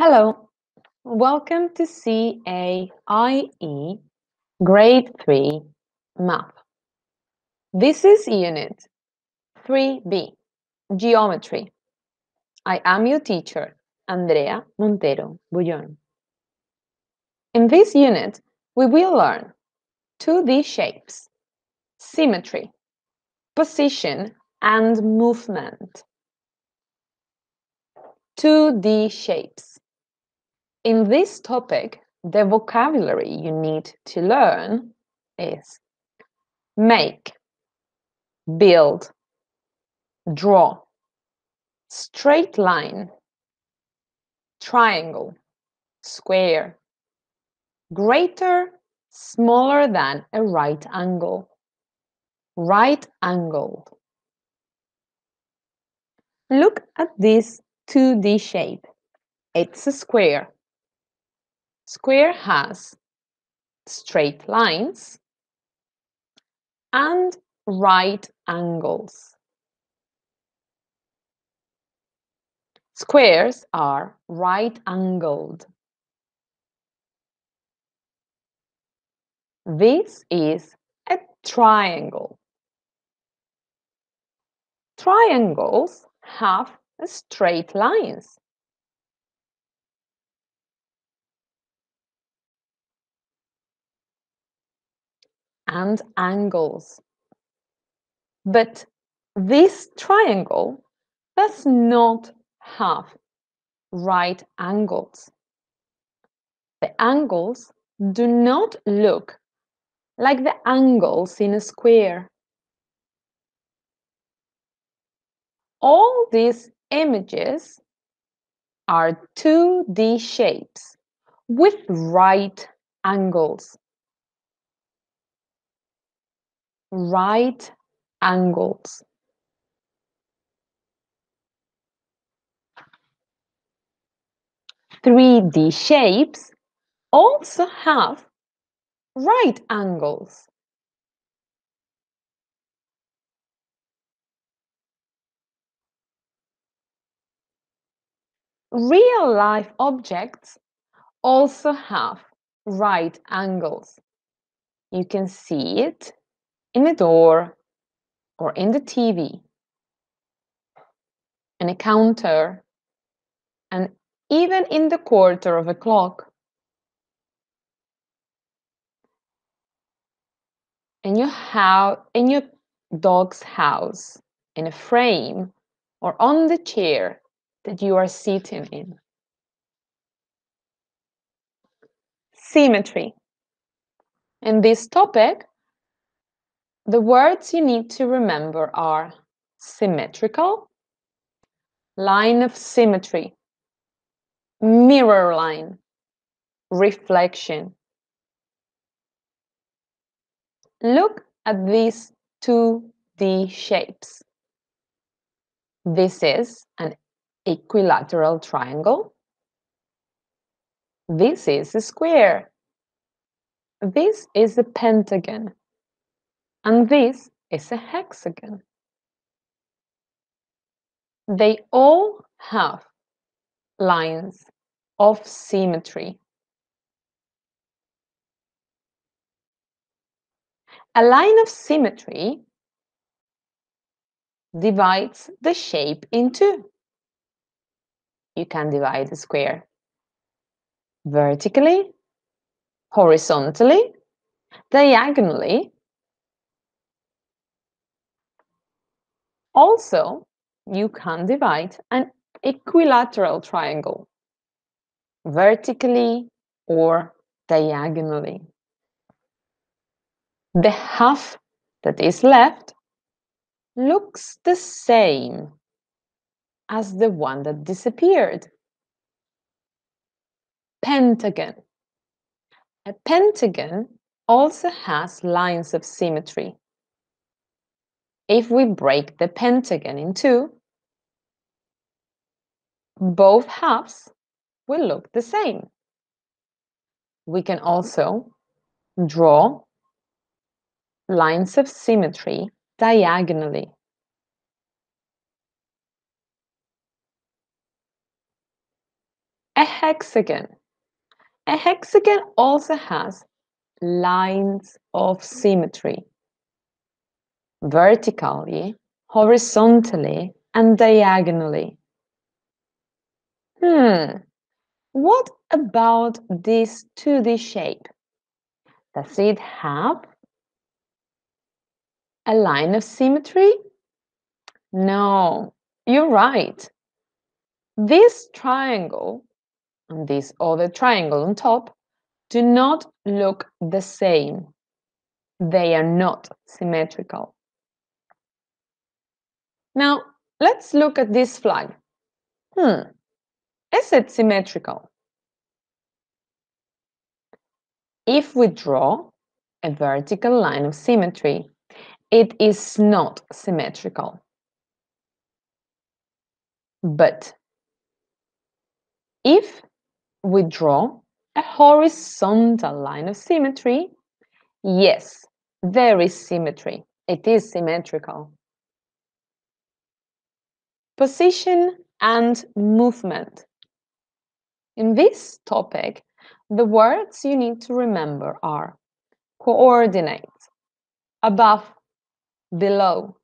Hello, welcome to CAIE Grade 3 Math. This is Unit 3B, Geometry. I am your teacher, Andrea Montero Bullón. In this unit, we will learn 2D shapes, symmetry, position and movement. 2D shapes. In this topic, the vocabulary you need to learn is make, build, draw, straight line, triangle, square, greater, smaller than a right angle, right angled. Look at this 2D shape. It's a square. Square has straight lines and right angles. Squares are right-angled. This is a triangle. Triangles have straight lines. And angles. But this triangle does not have right angles. The angles do not look like the angles in a square. All these images are 2D shapes with right angles. Right angles. Three-D shapes also have right angles. Real-life objects also have right angles. You can see it in a door or in the TV, in a counter, and even in the quarter of a clock. In your dog's house, in a frame, or on the chair that you are sitting in. Symmetry. In this topic, the words you need to remember are symmetrical, line of symmetry, mirror line, reflection. Look at these 2D shapes. This is an equilateral triangle. This is a square. This is a pentagon. And this is a hexagon. They all have lines of symmetry. A line of symmetry divides the shape in two. You can divide a square vertically, horizontally, diagonally. Also, you can divide an equilateral triangle vertically or diagonally. The half that is left looks the same as the one that disappeared. Pentagon. A pentagon also has lines of symmetry. If we break the pentagon in two, both halves will look the same. We can also draw lines of symmetry diagonally. A hexagon. A hexagon also has lines of symmetry, vertically, horizontally, and diagonally. What about this 2D shape? Does it have a line of symmetry? No, you're right. This triangle and this other triangle on top do not look the same. They are not symmetrical. Now, let's look at this flag. Is it symmetrical? If we draw a vertical line of symmetry, it is not symmetrical. But if we draw a horizontal line of symmetry, yes, there is symmetry. It is symmetrical. Position and movement. In this topic, the words you need to remember are coordinates, above, below,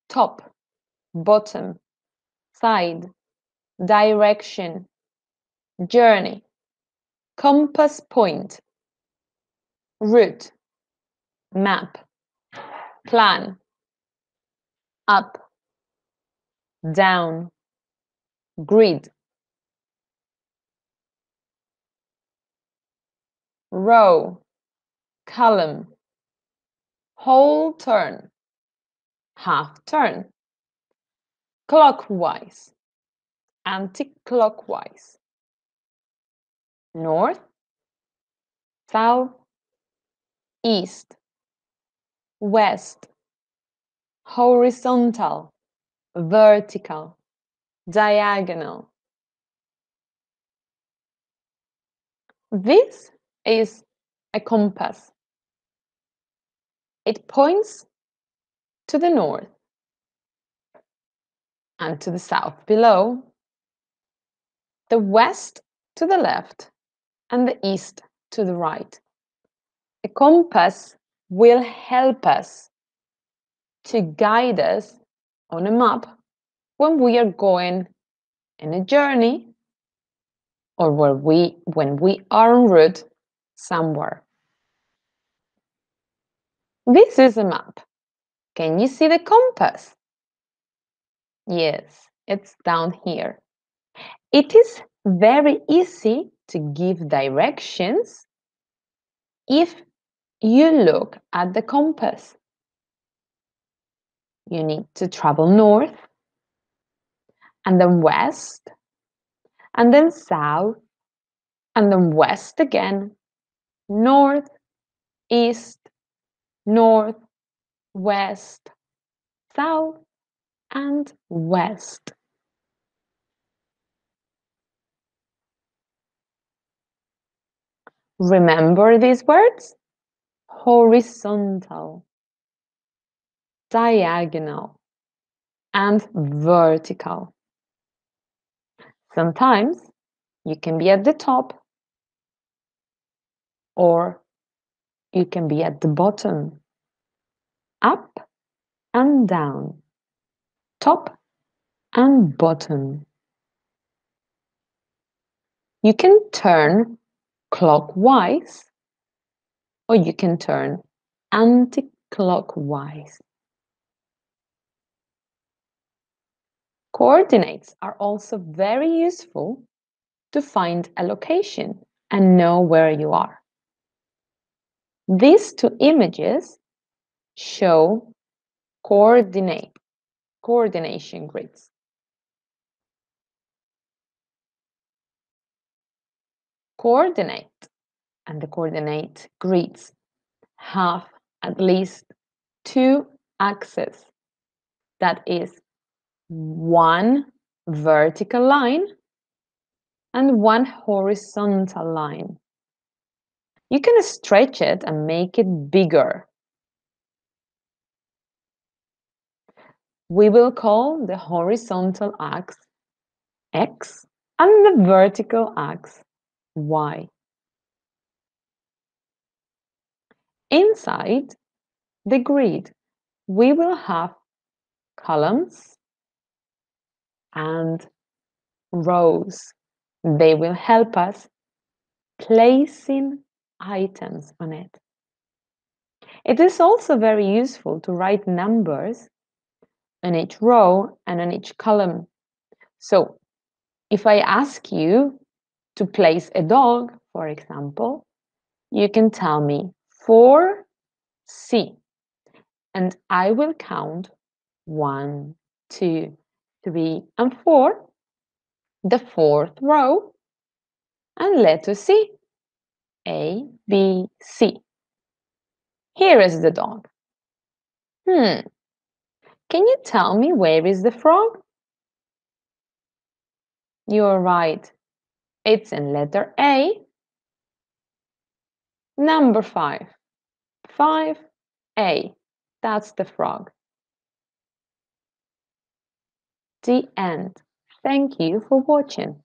top, bottom, side, direction, journey, compass point, route, map, plan, up, down, grid, row, column, whole turn, half turn, clockwise, anti-clockwise, north, south, east, west, horizontal, vertical, diagonal. This is a compass. It points to the north and to the south below, the west to the left, and the east to the right. A compass will help us to guide us on a map when we are going in a journey or when we are en route somewhere. This is a map. Can you see the compass? Yes, it's down here. It is very easy to give directions if you look at the compass. You need to travel north, and then west, and then south, and then west again, north, east, north, west, south, and west. Remember these words? Horizontal, diagonal, and vertical. Sometimes you can be at the top or you can be at the bottom, up and down, top and bottom. You can turn clockwise or you can turn anti-clockwise. Coordinates are also very useful to find a location and know where you are. These two images show coordination grids. Coordinate and the coordinate grids have at least two axes. That is one vertical line and one horizontal line. You can stretch it and make it bigger. We will call the horizontal axis X and the vertical axis Y. Inside the grid, we will have columns and rows. They will help us placing items on it. It is also very useful to write numbers on each row and on each column. So if I ask you to place a dog, for example, you can tell me 4C, and I will count 1, 2, 3, and 4, the fourth row, and letter C, A, B, C. Here is the dog. Can you tell me where is the frog? You're right. It's in letter A. Number 5. 5A. That's the frog. The end. Thank you for watching.